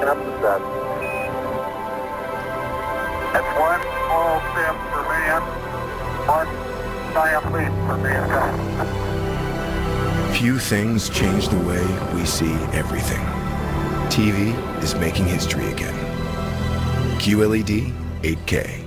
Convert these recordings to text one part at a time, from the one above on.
up to 7. That's one small step for man, one giant leap for mankind. Few things change the way we see everything. TV is making history again. QLED 8K.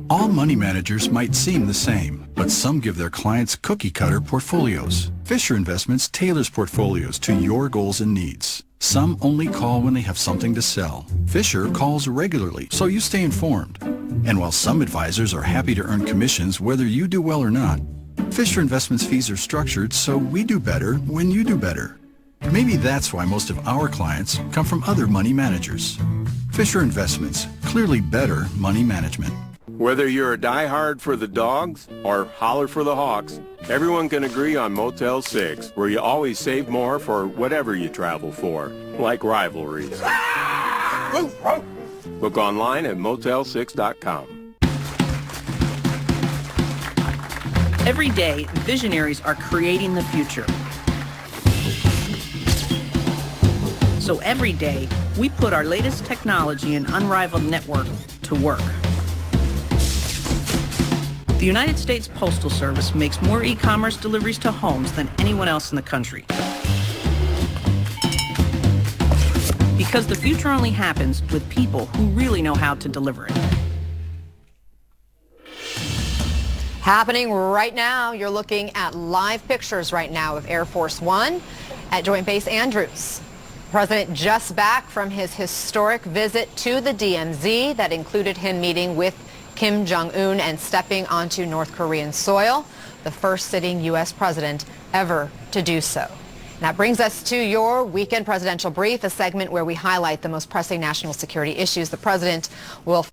All money managers might seem the same, but some give their clients cookie-cutter portfolios. Fisher Investments tailors portfolios to your goals and needs. Some only call when they have something to sell. Fisher calls regularly, so you stay informed. And while some advisors are happy to earn commissions whether you do well or not, Fisher Investments fees are structured so we do better when you do better. Maybe that's why most of our clients come from other money managers. Fisher Investments, clearly better money management. Whether you're a diehard for the Dogs or holler for the Hawks, everyone can agree on Motel 6, where you always save more for whatever you travel for, like rivalries. Book online at motel6.com. Every day, visionaries are creating the future. So every day, we put our latest technology and unrivaled network to work. The United States Postal Service makes more e-commerce deliveries to homes than anyone else in the country. Because the future only happens with people who really know how to deliver it. Happening right now, you're looking at live pictures right now of Air Force One at Joint Base Andrews. The president just back from his historic visit to the DMZ that included him meeting with Kim Jong-un and stepping onto North Korean soil, the first sitting U.S. president ever to do so. And that brings us to your weekend presidential brief, a segment where we highlight the most pressing national security issues the president will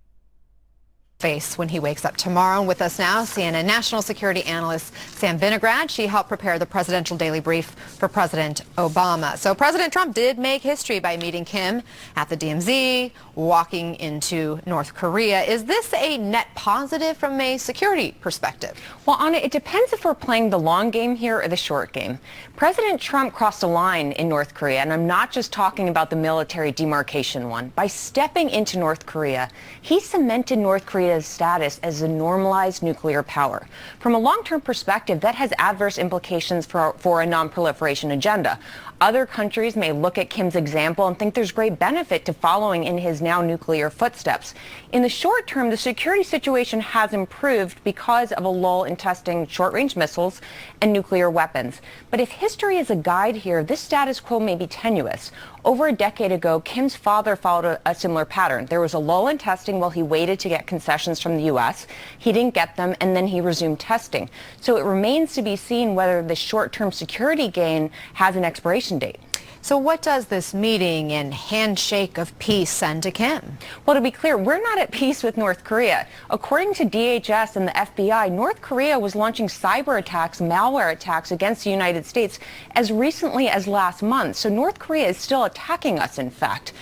face when he wakes up tomorrow. And with us now, CNN national security analyst Sam Vinograd. She helped prepare the presidential daily brief for President Obama. So President Trump did make history by meeting Kim at the DMZ, walking into North Korea. Is this a net positive from a security perspective? Well, Anna, it depends if we're playing the long game here or the short game. President Trump crossed a line in North Korea, and I'm not just talking about the military demarcation one. By stepping into North Korea, he cemented North Korea's status as a normalized nuclear power. From a long-term perspective, that has adverse implications for a non-proliferation agenda. Other countries may look at Kim's example and think there's great benefit to following in his now nuclear footsteps. In the short term, the security situation has improved because of a lull in testing short-range missiles and nuclear weapons. But if history is a guide here, this status quo may be tenuous. Over a decade ago, Kim's father followed a similar pattern. There was a lull in testing while he waited to get concessions from the U.S. He didn't get them, and then he resumed testing. So it remains to be seen whether the short-term security gain has an expiration date. So what does this meeting and handshake of peace send to Kim? Well, to be clear, we're not at peace with North Korea. According to DHS and the FBI, North Korea was launching cyber attacks, malware attacks against the United States as recently as last month. So North Korea is still attacking us, in fact.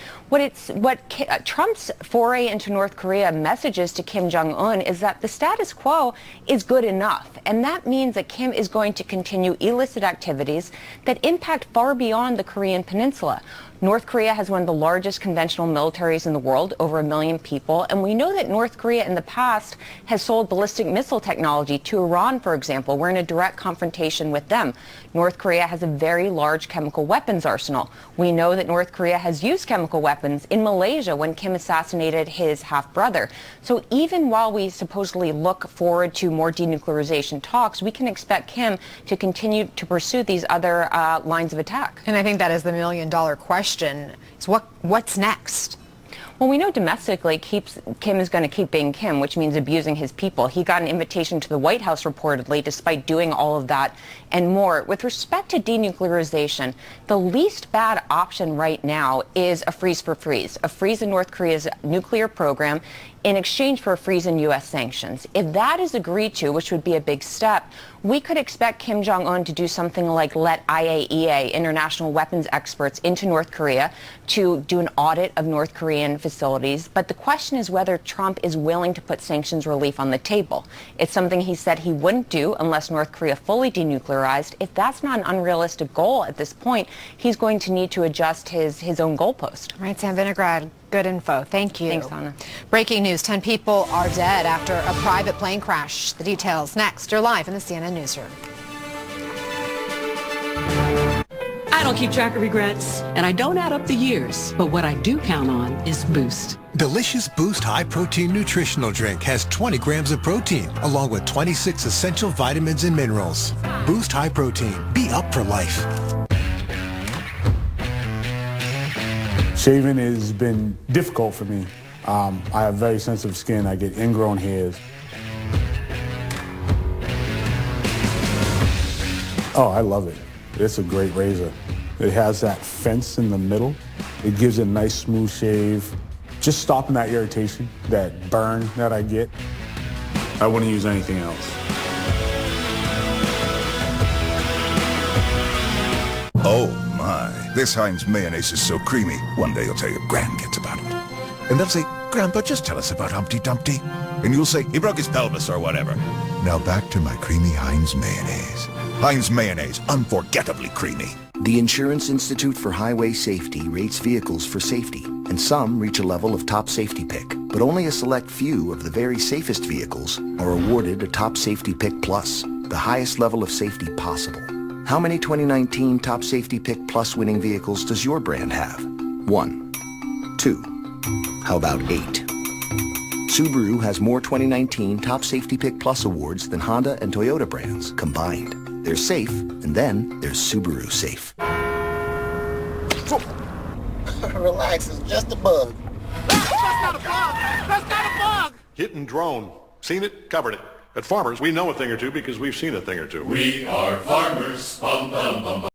Trump's foray into North Korea messages to Kim Jong-un is that the status quo is good enough. And that means that Kim is going to continue illicit activities that impact far beyond the Korean Peninsula. North Korea has one of the largest conventional militaries in the world, over 1 million people, and we know that North Korea in the past has sold ballistic missile technology to Iran, for example. We're in a direct confrontation with them. North Korea has a very large chemical weapons arsenal. We know that North Korea has used chemical weapons in Malaysia when Kim assassinated his half-brother. So even while we supposedly look forward to more denuclearization talks, we can expect Kim to continue to pursue these other lines of attack. And I think that is the million-dollar question. Is what's next? Well, we know domestically Kim is going to keep being Kim, which means abusing his people. He got an invitation to the White House reportedly, despite doing all of that and more. With respect to denuclearization, the least bad option right now is a freeze for freeze, a freeze in North Korea's nuclear program. in exchange for a freeze in U.S. sanctions. If that is agreed to, which would be a big step, we could expect Kim Jong-un to do something like let IAEA, international weapons experts, into North Korea to do an audit of North Korean facilities. But the question is whether Trump is willing to put sanctions relief on the table. It's something he said he wouldn't do unless North Korea fully denuclearized. If that's not an unrealistic goal at this point, he's going to need to adjust his own goalpost. All right, Sam Vinograd, good info. Thank you. Thanks, Anna. Breaking news, 10 people are dead after a private plane crash. The details next. You're live in the CNN Newsroom. I don't keep track of regrets, and I don't add up the years. But what I do count on is Boost. Delicious Boost High Protein Nutritional Drink has 20 grams of protein, along with 26 essential vitamins and minerals. Boost High Protein. Be up for life. Shaving has been difficult for me. I have very sensitive skin. I get ingrown hairs. Oh, I love it. It's a great razor. It has that fence in the middle. It gives a nice smooth shave. Just stopping that irritation, that burn that I get. I wouldn't use anything else. Oh my, this Heinz mayonnaise is so creamy. One day you'll tell your grandkids about it. And they'll say, Grandpa, just tell us about Humpty Dumpty. And you'll say, he broke his pelvis or whatever. Now back to my creamy Heinz mayonnaise. Heinz mayonnaise, unforgettably creamy. The Insurance Institute for Highway Safety rates vehicles for safety, and some reach a level of top safety pick. But only a select few of the very safest vehicles are awarded a Top Safety Pick Plus, the highest level of safety possible. How many 2019 Top Safety Pick Plus winning vehicles does your brand have? 1. 2. How about 8? Subaru has more 2019 Top Safety Pick Plus awards than Honda and Toyota brands combined. They're safe, and then there's Subaru Safe. Relax, it's just a bug. That's not a bug! That's not a bug! Hit and drone. Seen it, covered it. At Farmers, we know a thing or two because we've seen a thing or two. We are farmers. Bum, bum, bum, bum.